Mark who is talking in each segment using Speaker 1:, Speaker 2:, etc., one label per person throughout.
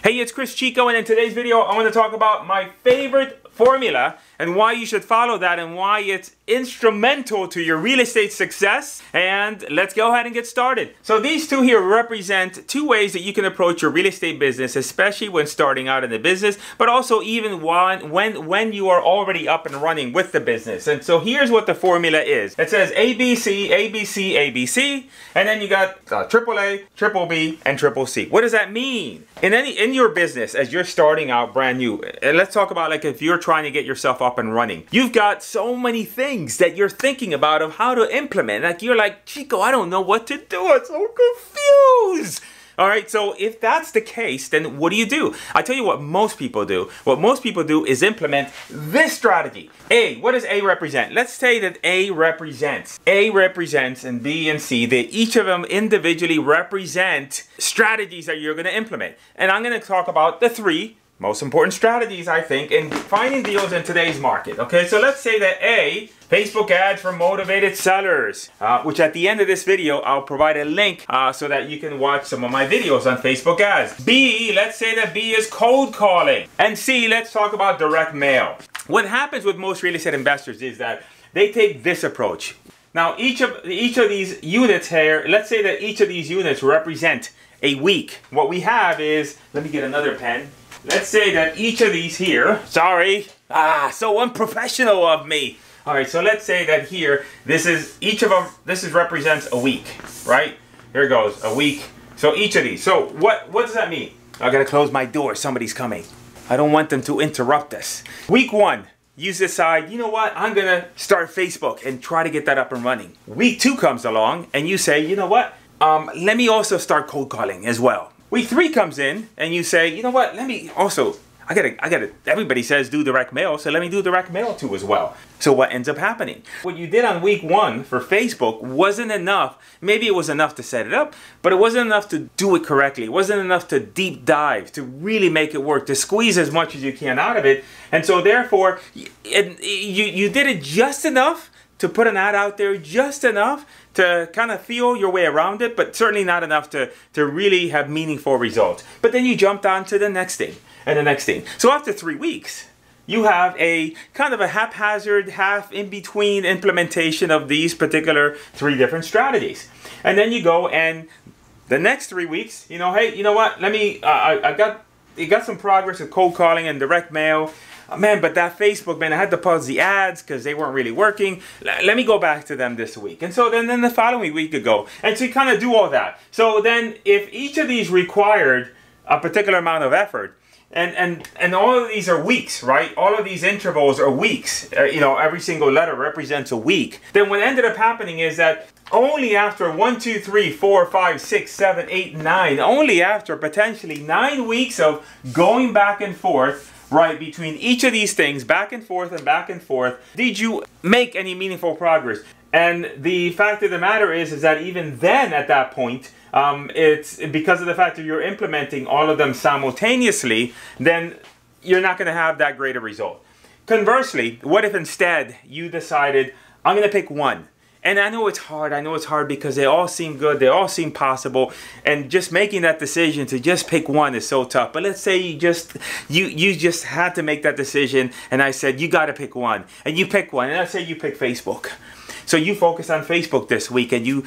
Speaker 1: Hey, it's Chris Chico, and in today's video I want to talk about my favorite formula and why you should follow that and why it's instrumental to your real estate success. And let's go ahead and get started. So these two here represent two ways that you can approach your real estate business, especially when starting out in the business, but also even when you are already up and running with the business. And so here's what the formula is. It says ABC, ABC, ABC, and then you got AAA, BBB, and CCC. What does that mean? In your business, as you're starting out brand new, and let's talk about like if you're trying to get yourself up and running, you've got so many things that you're thinking about of how to implement. Like you're like, Chico, I don't know what to do. I'm so confused. All right, so if that's the case, then what do? I tell you what most people do. What most people do is implement this strategy. A, what does A represent? Let's say that A represents and B and C, that each of them individually represent strategies that you're gonna implement. And I'm gonna talk about the three most important strategies, I think, in finding deals in today's market. Okay, so let's say that A, Facebook ads for motivated sellers, which at the end of this video, I'll provide a link so that you can watch some of my videos on Facebook ads. B, let's say that B is cold calling. And C, let's talk about direct mail. What happens with most real estate investors is that they take this approach. Now, each of these units here, let's say that each of these units represent a week. What we have is, let me get another pen. Let's say that each of these here, sorry, so unprofessional of me. All right, so let's say that here, this is each of them, represents a week, right? Here it goes, a week. So each of these, so what does that mean? I gotta close my door, somebody's coming. I don't want them to interrupt us. Week one, you decide, you know what, I'm gonna start Facebook and try to get that up and running. Week two comes along and you say, you know what, let me also start cold calling as well. Week three comes in and you say, you know what, let me also, I gotta, everybody says do direct mail, so let me do direct mail too as well. So what ends up happening? What you did on week one for Facebook wasn't enough. Maybe it was enough to set it up, but it wasn't enough to do it correctly. It wasn't enough to deep dive, to really make it work, to squeeze as much as you can out of it. And so therefore, you did it just enough to put an ad out there, just enough to kind of feel your way around it, but certainly not enough to really have meaningful results. But then you jumped on to the next thing and the next thing. So after 3 weeks, you have a kind of a haphazard, half in between implementation of these particular 3 different strategies. And then you go and the next 3 weeks, you know, hey, you know what, let me, I got some progress with cold calling and direct mail. Man, but that Facebook, man, I had to pause the ads because they weren't really working. Let me go back to them this week. And so then the following week you go. And so you kind of do all that. So then if each of these required a particular amount of effort, and all of these are weeks, right? All of these intervals are weeks. You know, every single letter represents a week. Then what ended up happening is that only after 1, 2, 3, 4, 5, 6, 7, 8, 9, only after potentially 9 weeks of going back and forth, right, between each of these things, back and forth, did you make any meaningful progress? And the fact of the matter is that even then at that point, it's because of the fact that you're implementing all of them simultaneously, then you're not going to have that great a result. Conversely, what if instead you decided, I'm going to pick one? And I know it's hard because they all seem good, they all seem possible, and just making that decision to just pick one is so tough. But let's say you just had to make that decision, and I said you got to pick one, and you pick one, and let's say you pick Facebook. So you focus on Facebook this week and you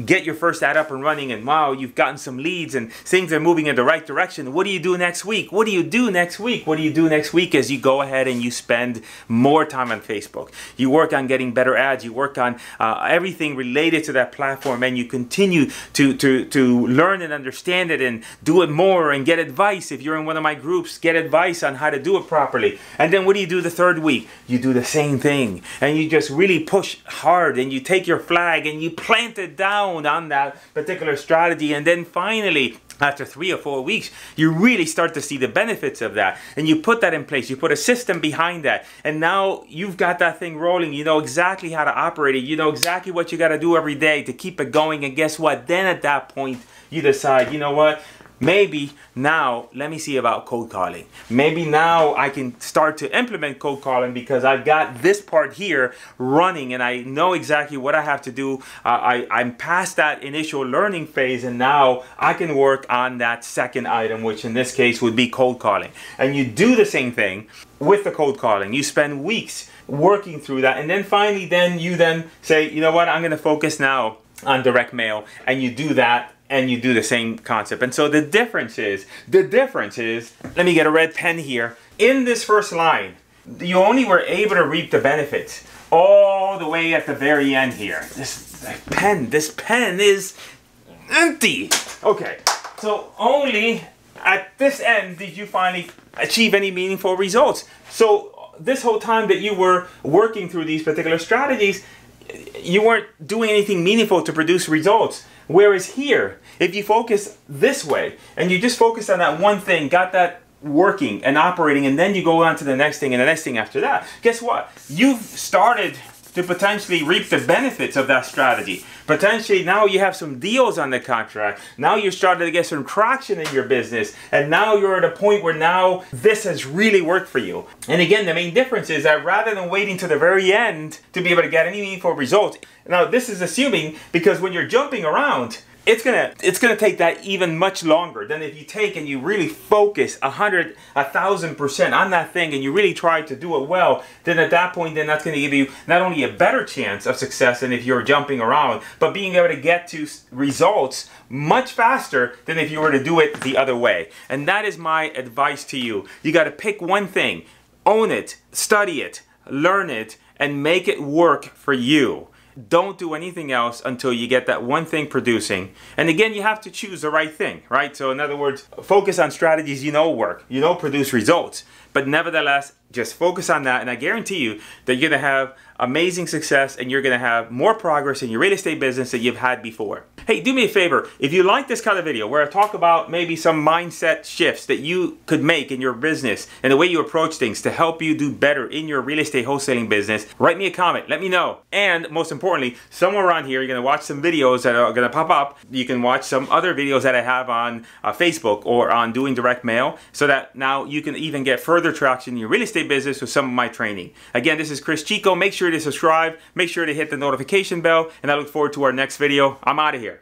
Speaker 1: get your first ad up and running, and wow, you've gotten some leads and things are moving in the right direction. What do you do next week? What do you do next week? What do you do next week is you go ahead and you spend more time on Facebook. You work on getting better ads. You work on everything related to that platform, and you continue to learn and understand it and do it more and get advice. If you're in one of my groups, get advice on how to do it properly. And then what do you do the third week? You do the same thing, and you just really push hard, and you take your flag and you plant it down on that particular strategy. And then finally, after 3 or 4 weeks, you really start to see the benefits of that, and you put that in place. You put a system behind that, and now you've got that thing rolling. You know exactly how to operate it. You know exactly what you got to do every day to keep it going. And guess what? Then at that point, you decide, you know what? maybe now let me see about cold calling. Maybe now I can start to implement cold calling because I've got this part here running and I know exactly what I have to do. I'm past that initial learning phase, and now I can work on that second item, which in this case would be cold calling. And you do the same thing with the cold calling. You spend weeks working through that, and then finally you say, you know what, I'm going to focus now on direct mail, and you do that. And you do the same concept. And so the difference is, let me get a red pen here. In this first line, you only were able to reap the benefits all the way at the very end here. This pen is empty. Okay, so only at this end did you finally achieve any meaningful results. So this whole time that you were working through these particular strategies, you weren't doing anything meaningful to produce results. Whereas here, if you focus this way and you just focus on that one thing, got that working and operating, and then you go on to the next thing and the next thing after that, guess what? You've started to potentially reap the benefits of that strategy. Potentially now you have some deals on the contract. Now you're starting to get some traction in your business. And now you're at a point where now this has really worked for you. And again, the main difference is that rather than waiting to the very end to be able to get any meaningful results, now this is assuming, because when you're jumping around, it's gonna take that even much longer than if you take and you really focus 1,000% on that thing and you really try to do it well. Then at that point, then that's gonna give you not only a better chance of success than if you're jumping around, but being able to get to results much faster than if you were to do it the other way. And that is my advice to you. You got to pick one thing, own it, study it, learn it, and make it work for you. Don't do anything else until you get that one thing producing. And again, you have to choose the right thing, right? So in other words, focus on strategies you know work, you know produce results. But nevertheless, just focus on that, and I guarantee you that you're going to have amazing success and you're going to have more progress in your real estate business than you've had before. Hey, do me a favor. If you like this kind of video where I talk about maybe some mindset shifts that you could make in your business and the way you approach things to help you do better in your real estate wholesaling business, write me a comment. Let me know. And most importantly, somewhere around here, you're going to watch some videos that are going to pop up. You can watch some other videos that I have on Facebook or on doing direct mail, so that now you can even get further traction in your real estate business with some of my training. Again, this is Cris Chico. Make sure to subscribe. Make sure to hit the notification bell. And I look forward to our next video. I'm out of here.